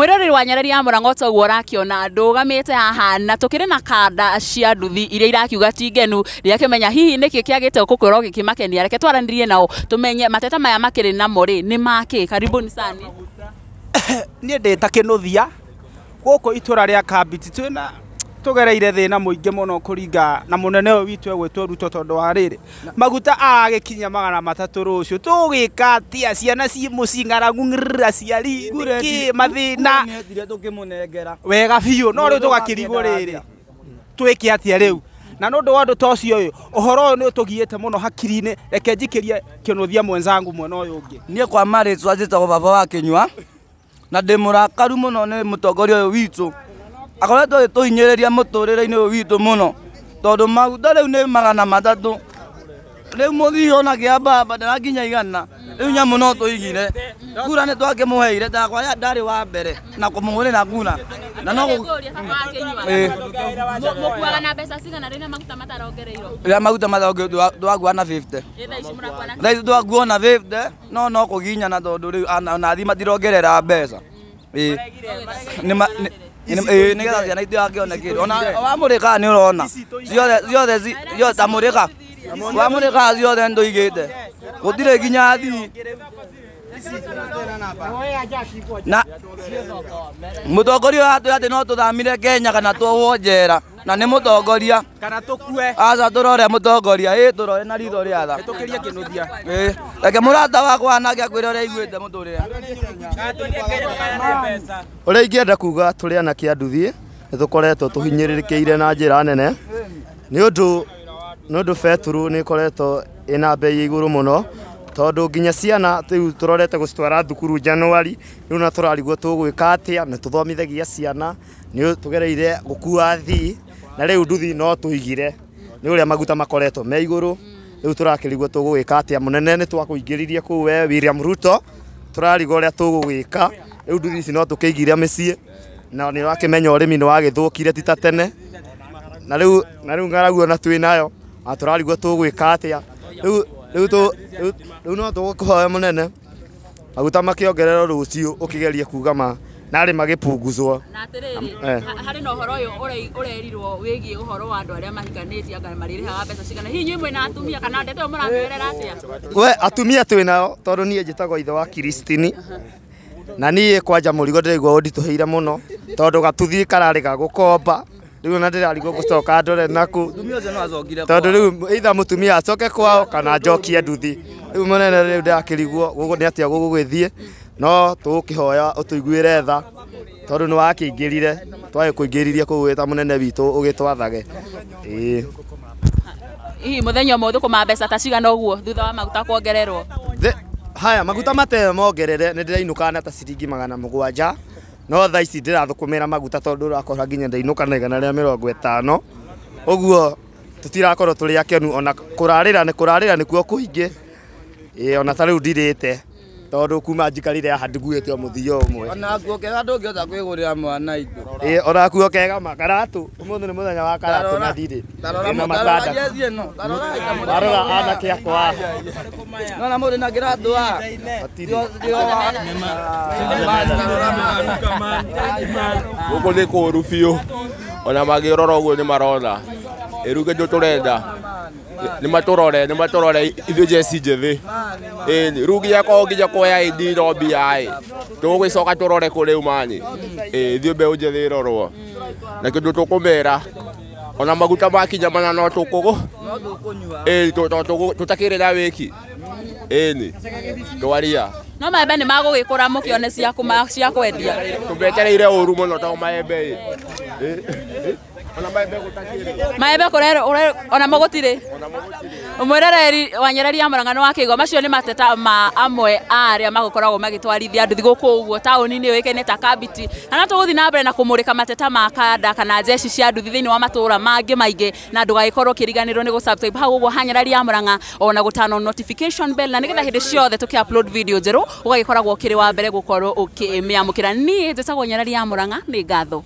Mwiroreri wa Nyarari ya Murang'a toguo rakiona ndugamite haha na tukiri na kanda cia nduthi iria irakiuga tingenu riakimenya hihi niki kiagite gukwira gikimakenia reke twaranirie nao tumenye mateta maya makiri namo ri ni maki. Karibuni sana. Ni ndita kinuthia guku itura ria Kabiti twina tugereire thina muingi muno kuringa na munene uyu witu egwitwo Ruto tondu wa riri maguta agikinya 300 rucio tugika atia ciana ci mucingaragu aciari ki mathina wega biu no riu tugakirigwo riri twike atia riu na nundu wa ndu tocio uyu uhoro uyu ni utugiite muno hakiri-ini reke njikirie kinuthia mwenzangu mwena uyu ungi nie kwa mari twajitagwo baba wa Kinyua na ndimurakaru muno ni mutongoria uyu witu akoretwo tuhinyiriria muturire-ini uyu witu muno tondu maguta riu ni 300 riu muthio na kiamba badala nginya 100 riu nyamu no tuigire kura ni twakimuheire ndakwa ya ndari wa mbere na kumugurira kura na no mukuaga na mbeca cigana rina maguta matarongereirwo ria maguta matarongereirwo twagua na 50 thaici twagua na 50 no kuginya na tondu riu anathi matirongerera mbeca nigetha ciana itu yakionekire ona wamurika ni urona ciothe tamurika wamurika ciothe nduigite gutire nginya thii na mutongoria atu ati no tuthamire Kenya kana tuohwo njera na ni mutongoria kana tukue aca turore mutongoria turore na ritho ria tha tukirie kinuthia reke murata wakwa nake akwire uria iguite muturire uria ingienda kuga turi anake a nduthi nitukoretwo tuhinyiririkiire na njira nene ni undu beturu ni koretwo ina bei iguru muno tondu nginya ciana riu turorete gucitwara thukuru Januari riu na turarigwo tugwika atia na tuthomithagia ciana ni tugereire gukua thii na riu nduthi no tuigire ni uria maguta makoretwo me iguru riu turakirigwo tugwika atia munene ni twakuingiririe ku we William Ruto turarigwo uria tugwika riu nduthi ici no tukiigire micii na ni wakimenya urimi ni wagithukire ti ta tene na riu ngaraguo na twinayo turarigwo tugwika atia riu no tugukuhoya munene maguta makiongererwo rucio ukigeria kuga ma nari magipunguzwo na atiriri hari no horo uyu urerirwo wigie uhoro wa andu aria mahikanitie anga maririhaga mbeca cigana hihi nyumwe na atumia kana ndete muramwirera atia we atumia twinayo tondu nie njitagwo ithe wa Kristini na nie kwanja murigo ndirigwo undituheire muno tondu gatuthi karari ga gukomba riu na ndirarigwo gucoka ndore naku tondu riu either mutumia acoke kwao kana njokie nduthi riu munene riu ndakirigwo gugu ni atia gugugithie no tukihoya utuiguire tha tondu ni wakingirire twage kuingiriria kuwita munene witu ugitwathage hihi muthenya umwe thukuma mbeca ta cigana uguo thutha wa maguta kuongererwo haya maguta mate mongerere ni ndirainuka na ta ciringi 700 no tha ici ndirathukumira maguta tondu urakora nginya ndainuka na 150 uguo tutirakorwo turi akenu ona kurarira ni kuo kuingi ona ta riu ndirite tondu kuma njikarire haha ndiguite muthio umwe ona kuo kega ndungihota kwigurira mwana itu ona kuo kega makaratu umuthi ni muthenya wa karatu na ndiri na matanda tarora anake akwa na muri na kiratu guku ni kuru biu ona magirora uguo ni marona iruge ndio turenda ni maturore ithu jesi njethi rugi yako nginya kuoya ID no BI tugwicoka turore kuri umanyi ithu mbeũ njethi rorwo na kindu tukumera ona maguta makinya mana no tukugu tutakirira wiki ni twaria no maembe ni magugikura mukione cia kwendia tubetereire uru muno ta maembe maembe kurero ona magutire umwirereri wa Nyarari ya Murang'a no akigwa macio ni mateta ma amwe aria magukoragwo magitwarithia nduthi guku uguo tauni-ini yoikaine ta Kabiti na tuguthi na mbere na kumurika mateta ma kanda kana jeshi cia nduthi thiini wa matura mangi maingi na ndugagikorwo kiriganirwo ni gusubscribe hau uguo ha Nyarari ya Murang'a ona gutano notification bell na nigetha hindi ciothe tuki-upload video njeru ugagikoragwo kiri wa mbere gukorwo ukimiamukira ni njicagwo Nyarari ya Murang'a ni ngatho.